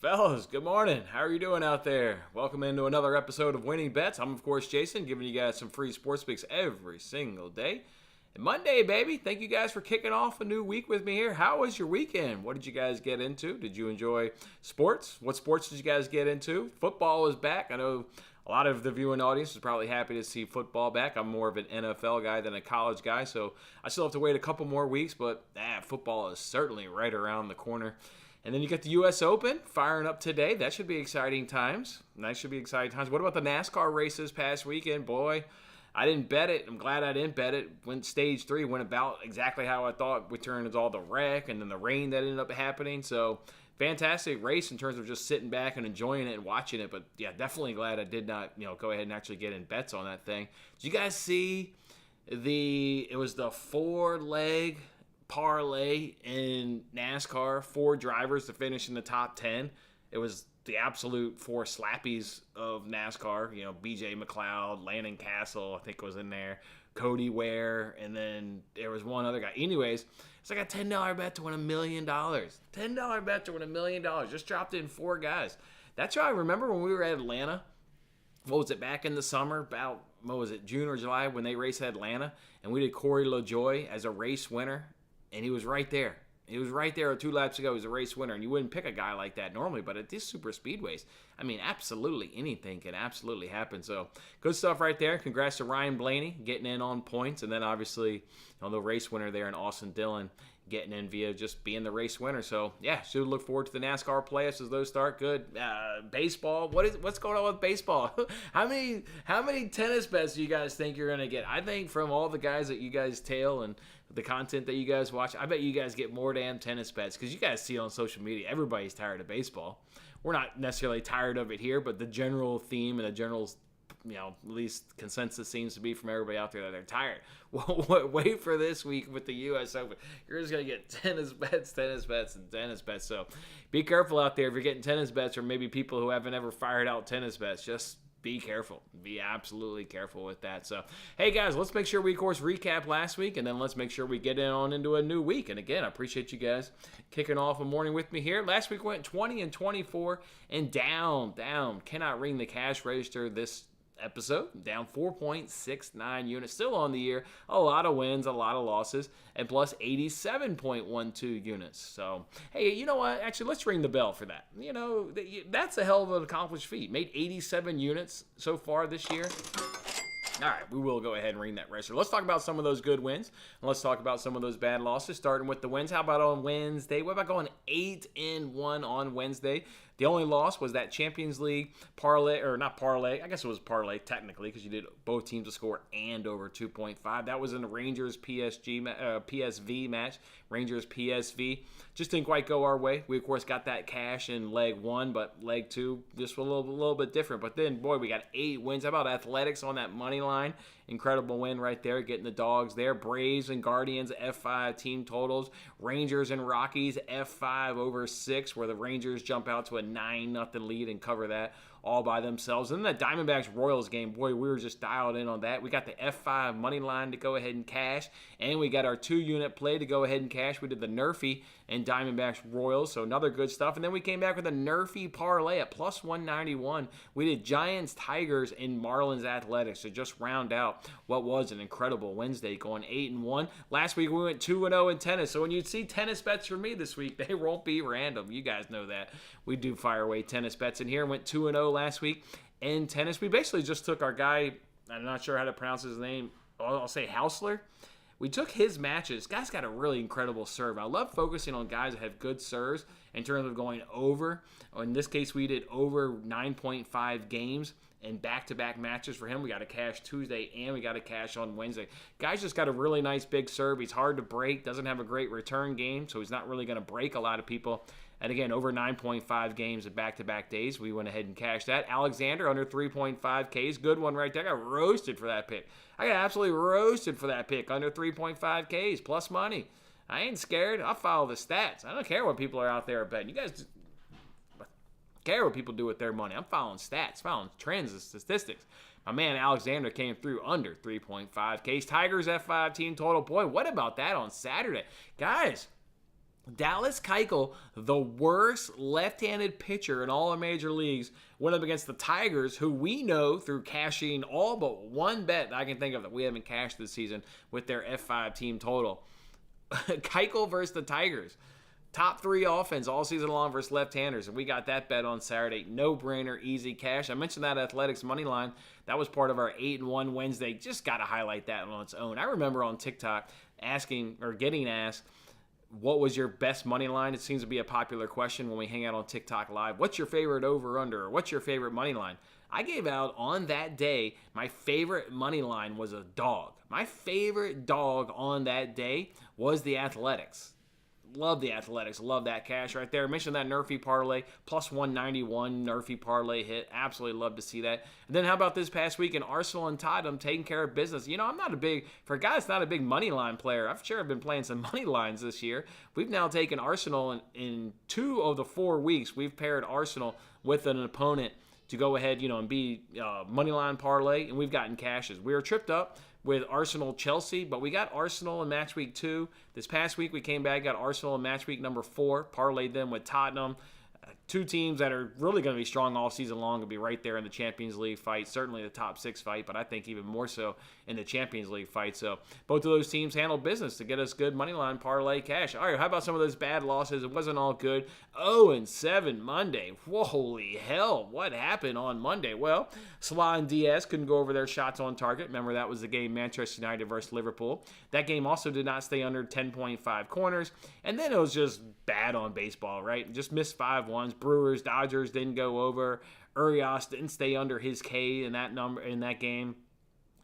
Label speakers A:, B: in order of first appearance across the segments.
A: Fellas, good morning. How are you doing out there? Welcome into another episode of Winning Bets. I'm, of course, Jason, giving you guys some free sports picks every single day. And Monday, baby. Thank you guys for kicking off a new week with me here. How was your weekend? What did you guys get into? Did you enjoy sports? What sports did you guys get into? Football is back. I know a lot of the viewing audience is probably happy to see football back. I'm more of an NFL guy than a college guy, so I still have to wait a couple more weeks, but football is certainly right around the corner. And then you get the U.S. Open firing up today. That should be exciting times. What about the NASCAR races past weekend? Boy, I didn't bet it. I'm glad I didn't bet it. Went stage 3, went about exactly how I thought. We turned into all the wreck and then the rain that ended up happening. So fantastic race in terms of just sitting back and enjoying it and watching it. But yeah, definitely glad I did not, go ahead and actually get in bets on that thing. Did you guys see it was the 4-leg parlay in NASCAR, 4 drivers to finish in the top 10. It was the absolute 4 slappies of NASCAR. BJ McLeod, Landon Castle, I think was in there, Cody Ware, and then there was one other guy. Anyways, it's like a $10 bet to win $1 million. $10 bet to win $1 million. Just dropped in 4 guys. That's how I remember when we were at Atlanta. What was it, back in the summer, about, June or July, when they raced at Atlanta, and we did Corey LaJoie as a race winner. And he was right there. He was right there 2 laps ago. He was a race winner. And you wouldn't pick a guy like that normally. But at these super speedways, absolutely anything can absolutely happen. So good stuff right there. Congrats to Ryan Blaney getting in on points. And then obviously, the race winner there in Austin Dillon getting in via just being the race winner. So yeah, should look forward to the NASCAR playoffs as those start. Good. Baseball. What's going on with baseball? How many tennis bets do you guys think you're gonna get? I think from all the guys that you guys tail and the content that you guys watch, I bet you guys get more damn tennis bets because you guys see on social media everybody's tired of baseball. We're not necessarily tired of it here, but the general theme and the general at least consensus seems to be from everybody out there that they're tired. Well, wait for this week with the U.S. Open. You're just going to get tennis bets. So be careful out there if you're getting tennis bets or maybe people who haven't ever fired out tennis bets. Just be careful. Be absolutely careful with that. So, hey, guys, let's make sure we, of course, recap last week, and then let's make sure we get into a new week. And, again, I appreciate you guys kicking off a morning with me here. Last week went 20-24 and down. Cannot ring the cash register this episode, down 4.69 units, still on the year, a lot of wins, a lot of losses, and plus 87.12 units. So, hey, you know what? Actually, let's ring the bell for that. That's a hell of an accomplished feat. Made 87 units so far this year. All right, we will go ahead and ring that register. Let's talk about some of those good wins, and let's talk about some of those bad losses, starting with the wins. How about on Wednesday? What about going 8-1 on Wednesday? The only loss was that Champions League parlay, or not parlay, I guess it was parlay technically because you did both teams to score and over 2.5. That was in the Rangers PSV match, Rangers PSV. Just didn't quite go our way. We, of course, got that cash in leg 1, but leg 2 just a little bit different. But then, boy, we got 8 wins. How about Athletics on that money line? Incredible win right there, getting the dogs there. Braves and Guardians, F5 team totals. Rangers and Rockies, F5 over 6, where the Rangers jump out to a 9-0 lead and cover that all by themselves. And then the Diamondbacks-Royals game, boy, we were just dialed in on that. We got the F5 money line to go ahead and cash, and we got our 2-unit play to go ahead and cash. We did the Nerfy and Diamondbacks-Royals, so another good stuff. And then we came back with a Nerfy parlay at plus 191. We did Giants-Tigers and Marlins-Athletics to just round out what was an incredible Wednesday, going 8-1. Last week we went 2-0 in tennis, so when you see tennis bets from me this week, they won't be random. You guys know that. We do fire away tennis bets in here. Went 2-0 last week in tennis. We basically just took our guy, I'm not sure how to pronounce his name, I'll say Hausler. We took his matches. Guy's got a really incredible serve. I love focusing on guys that have good serves in terms of going over. In this case, we did over 9.5 games in back-to-back matches for him. We got a cash Tuesday and we got a cash on Wednesday. Guy's just got a really nice big serve. He's hard to break, doesn't have a great return game, so he's not really going to break a lot of people. And again, over 9.5 games in back-to-back days. We went ahead and cashed that. Alexander under 3.5 Ks. Good one right there. I got roasted for that pick. I got absolutely roasted for that pick. Under 3.5 Ks plus money. I ain't scared. I'll follow the stats. I don't care what people are out there betting. You guys care what people do with their money. I'm following stats, following trends and statistics. My man Alexander came through under 3.5 Ks. Tigers F5 team total. Boy, what about that on Saturday? Guys, Dallas Keuchel, the worst left-handed pitcher in all of major leagues, went up against the Tigers, who we know through cashing all but one bet that I can think of that we haven't cashed this season with their F5 team total. Keuchel versus the Tigers. Top 3 offense all season long versus left-handers, and we got that bet on Saturday. No-brainer, easy cash. I mentioned that Athletics money line. That was part of our 8-1 Wednesday. Just got to highlight that on its own. I remember on TikTok getting asked, what was your best money line? It seems to be a popular question when we hang out on TikTok Live. What's your favorite over-under? Or what's your favorite money line? I gave out on that day, my favorite money line was a dog. My favorite dog on that day was the Athletics. Love the Athletics. Love that cash right there. I mentioned that Nerfy parlay, plus 191 Nerfy parlay hit. Absolutely love to see that. And then how about this past week in Arsenal and Tottenham taking care of business? You know, I'm not for a guy that's not a big money line player, I've sure been playing some money lines this year. We've now taken Arsenal in 2 of the 4 weeks. We've paired Arsenal with an opponent to go ahead, and be money line parlay, and we've gotten cashes. We were tripped up with Arsenal-Chelsea, but we got Arsenal in match week 2. This past week we came back, got Arsenal in match week number 4, parlayed them with Tottenham. 2 teams that are really going to be strong all season long and be right there in the Champions League fight, certainly the top 6 fight, but I think even more so in the Champions League fight. So both of those teams handled business to get us good money line parlay cash. All right, how about some of those bad losses? It wasn't all good. 0-7 Monday. Whoa, holy hell, what happened on Monday? Well, Salah and Diaz couldn't go over their shots on target. Remember, that was the game Manchester United versus Liverpool. That game also did not stay under 10.5 corners. And then it was just bad on baseball, right? Just missed 5-1s. Brewers, Dodgers didn't go over. Urias didn't stay under his K in that game.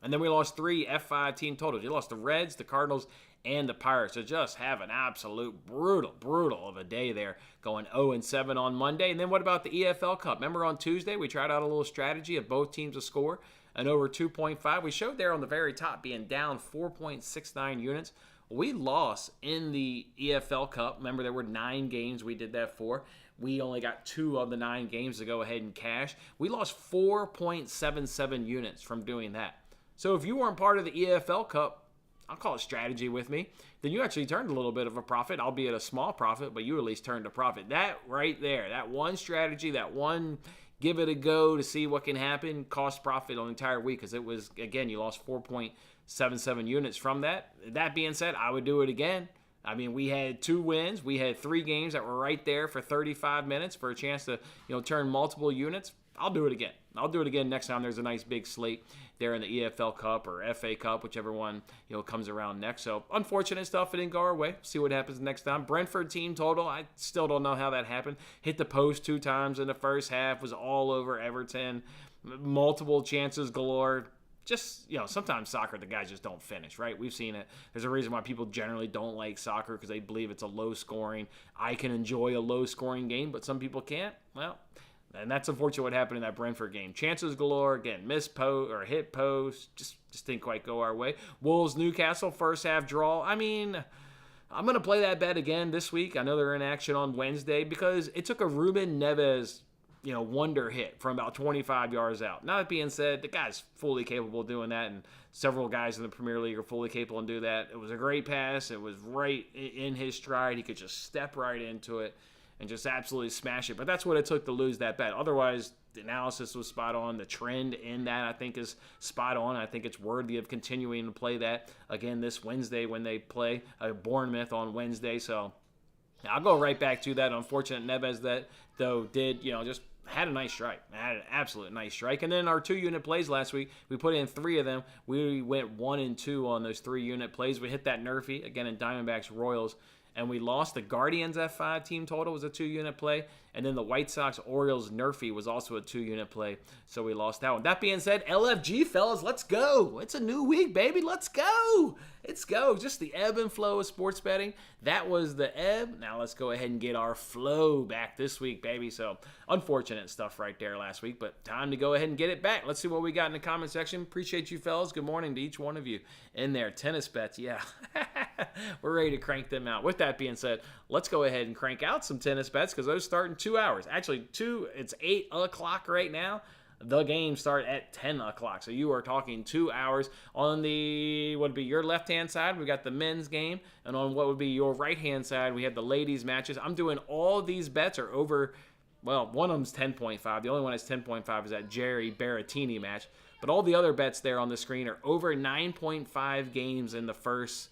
A: And then we lost 3 F5 team totals. You lost the Reds, the Cardinals, and the Pirates. So just have an absolute brutal of a day there, going 0-7 on Monday. And then what about the EFL Cup? Remember on Tuesday we tried out a little strategy of both teams to score and over 2.5. We showed there on the very top being down 4.69 units. We lost in the EFL Cup. Remember, there were 9 games we did that for. We only got 2 of the 9 games to go ahead and cash. We lost 4.77 units from doing that. So if you weren't part of the EFL Cup, I'll call it strategy with me, then you actually turned a little bit of a profit, albeit a small profit, but you at least turned a profit. That right there, that one strategy, that one give it a go to see what can happen, cost profit on the entire week, because it was, again, you lost 4.77 units from that. That being said, I would do it again. I mean, we had 2 wins. We had 3 games that were right there for 35 minutes for a chance to, turn multiple units. I'll do it again. I'll do it again next time there's a nice big slate there in the EFL Cup or FA Cup, whichever one, comes around next. So unfortunate stuff. It didn't go our way. See what happens next time. Brentford team total. I still don't know how that happened. Hit the post 2 times in the first half. Was all over Everton. Multiple chances galore. Just, sometimes soccer, the guys just don't finish, right? We've seen it. There's a reason why people generally don't like soccer, because they believe it's a low-scoring. I can enjoy a low-scoring game, but some people can't. Well, and that's unfortunately what happened in that Brentford game. Chances galore, again, missed post or hit post, just didn't quite go our way. Wolves, Newcastle, first half draw. I mean, I'm going to play that bet again this week. I know they're in action on Wednesday, because it took a Ruben Neves wonder hit from about 25 yards out. Now, that being said, the guy's fully capable of doing that, and several guys in the Premier League are fully capable of doing that. It was a great pass. It was right in his stride. He could just step right into it and just absolutely smash it. But that's what it took to lose that bet. Otherwise, the analysis was spot on. The trend in that, I think, is spot on. I think it's worthy of continuing to play that again this Wednesday when they play Bournemouth on Wednesday. So I'll go right back to that. Unfortunate Neves that, though, did, just had a nice strike. Had an absolute nice strike. And then our 2-unit plays last week, we put in 3 of them. We went 1 and 2 on those 3-unit plays. We hit that Nerfy, again, in Diamondbacks Royals. And we lost the Guardians F5 team total was a 2-unit play. And then the White Sox Orioles Nerfy was also a 2-unit play. So we lost that one. That being said, LFG, fellas, let's go. It's a new week, baby. Let's go. Let's go. Just the ebb and flow of sports betting. That was the ebb. Now let's go ahead and get our flow back this week, baby. So unfortunate stuff right there last week, but time to go ahead and get it back. Let's see what we got in the comment section. Appreciate you, fellas. Good morning to each one of you in there. Tennis bets, yeah. We're ready to crank them out. With that being said, let's go ahead and crank out some tennis bets, because those start in 2 hours. Actually, it's 8 o'clock right now. The games start at 10 o'clock. So you are talking 2 hours. On the, what would be your left-hand side, we got the men's game. And on what would be your right-hand side, we have the ladies' matches. I'm doing all these bets are over, well, one of them's 10.5. The only one that's 10.5 is that Jerry Berrettini match. But all the other bets there on the screen are over 9.5 games in the first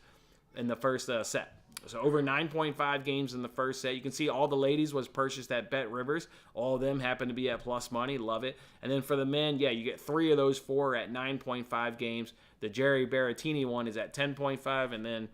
A: set. So over 9.5 games in the first set. You can see all the ladies was purchased at Bet Rivers. All of them happen to be at plus money. Love it. And then for the men, yeah, you get 3 of those 4 at 9.5 games. The Jerry Berrettini one is at 10.5. And then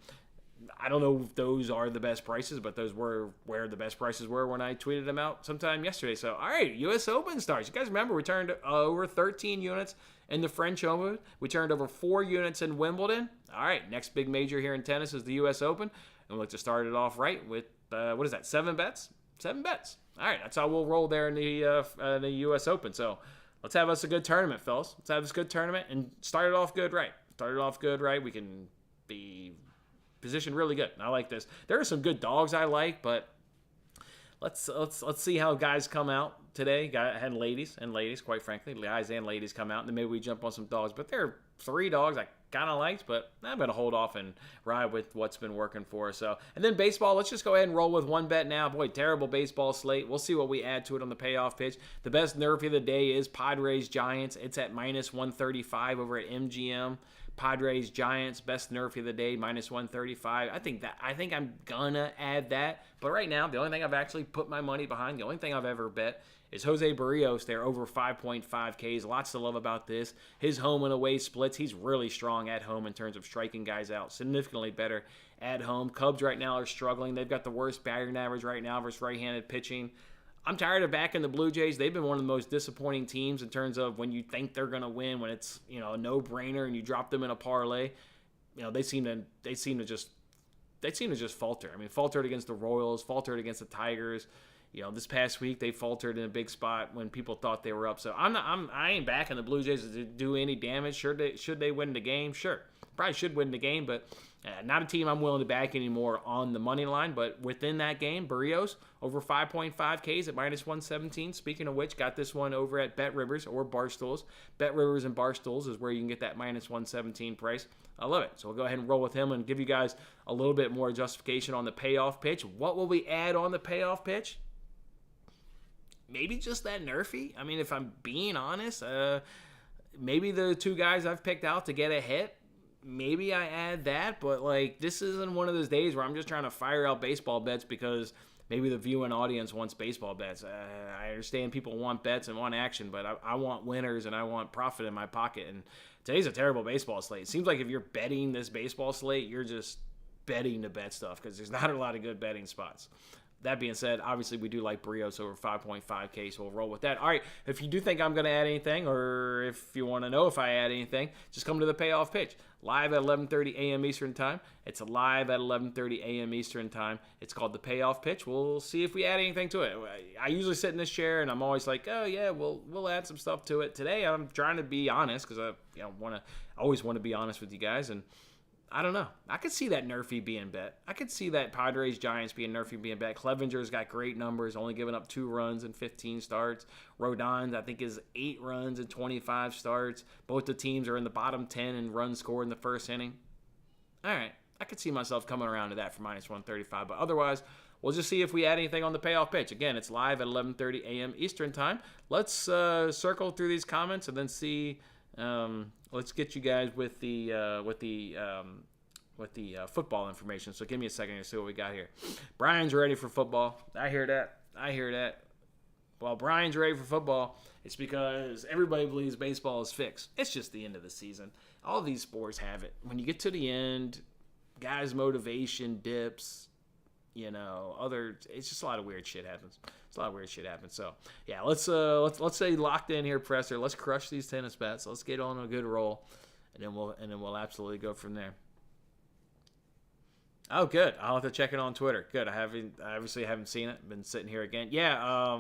A: I don't know if those are the best prices, but those were where the best prices were when I tweeted them out sometime yesterday. So, all right, U.S. Open starts. You guys remember we turned over 13 units in the French Open. We turned over 4 units in Wimbledon. All right, next big major here in tennis is the U.S. Open. And we'll look to start it off right with, what is that, 7 bets? 7 bets. All right, that's how we'll roll there in the U.S. Open. So let's have us a good tournament, fellas. Let's have us a good tournament and start it off good right. Start it off good right. We can be positioned really good. I like this. There are some good dogs I like, but let's see how guys come out today. And ladies, quite frankly. Guys and ladies come out, and then maybe we jump on some dogs. But there are 3 dogs I kind of liked, but I'm going to hold off and ride with what's been working for us. So, and then baseball, let's just go ahead and roll with one bet now. Boy, terrible baseball slate. We'll see what we add to it on the payoff pitch. The best nerfy of the day is Padres Giants. It's at minus 135 over at MGM. Padres Giants, best nerfy of the day, minus 135. I think I'm gonna add that. But right now, the only thing I've actually put my money behind, the only thing I've ever bet is Jose Barrios. They're over 5.5 Ks. Lots to love about this. His home and away splits. He's really strong at home in terms of striking guys out. Significantly better at home. Cubs right now are struggling. They've got the worst batting average right now versus right-handed pitching. I'm tired of backing the Blue Jays. They've been one of the most disappointing teams in terms of when you think they're going to win, when it's, a no-brainer and you drop them in a parlay. They seem to just falter. I mean, faltered against the Royals, faltered against the Tigers. This past week they faltered in a big spot when people thought they were up. So I ain't backing the Blue Jays to do any damage. Should they win the game? Sure, probably should win the game, but not a team I'm willing to back anymore on the money line. But within that game, Barrios over 5.5 Ks at minus 117. Speaking of which, got this one over at Bet Rivers or Barstools. Bet Rivers and Barstools is where you can get that minus 117 price. I love it. So we'll go ahead and roll with him and give you guys a little bit more justification on the payoff pitch. What will we add on the payoff pitch? Maybe just that nerfy. I mean, if I'm being honest, maybe the 2 guys I've picked out to get a hit. Maybe I add that, but this isn't one of those days where I'm just trying to fire out baseball bets because maybe the viewing audience wants baseball bets. I understand people want bets and want action, but I want winners and I want profit in my pocket. And today's a terrible baseball slate. It seems like if you're betting this baseball slate, you're just betting to bet stuff because there's not a lot of good betting spots. That being said, obviously we do like Barrios over 5.5K, so we'll roll with that. All right, if you do think I'm going to add anything, or if you want to know if I add anything, just come to the payoff pitch. Live at 11:30 a.m. Eastern Time. It's live at 11:30 a.m. Eastern Time. It's called the payoff pitch. We'll see if we add anything to it. I usually sit in this chair, and I'm always like, oh, yeah, we'll add some stuff to it. Today, I'm trying to be honest because I always want to be honest with you guys, and I don't know. I could see that nerfy being bet. I could see that Padres Giants being nerfy being bet. Clevenger's got great numbers, only giving up 2 runs in 15 starts. Rodon's, I think, is 8 runs in 25 starts. Both the teams are in the bottom 10 in runs scored in the first inning. All right. I could see myself coming around to that for minus 135. But otherwise, we'll just see if we add anything on the payoff pitch. Again, it's live at 11:30 a.m. Eastern Time. Let's circle through these comments and then see. Let's get you guys with the football information. So give me a second to see what we got here. Brian's ready for football. I hear that. Well, Brian's ready for football. It's because everybody believes baseball is fixed. It's just the end of the season. All these sports have it. When you get to the end, guys' motivation dips. It's just a lot of weird shit happens. So yeah, let's stay locked in here, Presser. Let's crush these tennis bets. Let's get on a good roll, and then we'll absolutely go from there. Oh, good. I'll have to check it on Twitter. Good. I obviously haven't seen it. Been sitting here again. Yeah.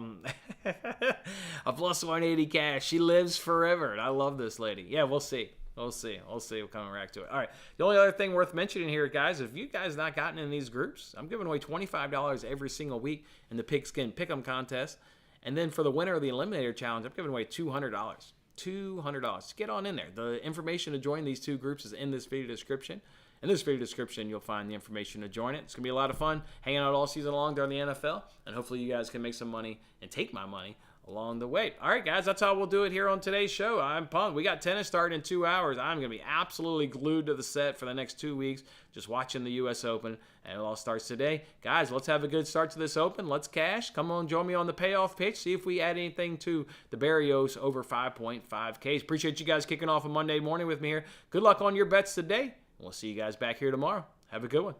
A: A plus 180 cash. She lives forever, and I love this lady. Yeah, we'll see. We'll see. We're coming back to it. All right. The only other thing worth mentioning here, guys, if you guys not gotten in these groups, I'm giving away $25 every single week in the Pigskin Pick'em contest. And then for the winner of the Eliminator Challenge, I'm giving away $200. $200. Get on in there. The information to join these two groups is in this video description. In this video description, you'll find the information to join it. It's going to be a lot of fun hanging out all season long during the NFL, and hopefully you guys can make some money and take my money along the way. All right, guys, that's how we'll do it here on today's show. I'm pumped. We got tennis starting in 2 hours. I'm going to be absolutely glued to the set for the next 2 weeks, just watching the U.S. Open, and it all starts today. Guys, let's have a good start to this Open. Let's cash. Come on, join me on the payoff pitch. See if we add anything to the BetUS over 5.5Ks. Appreciate you guys kicking off a Monday morning with me here. Good luck on your bets today. We'll see you guys back here tomorrow. Have a good one.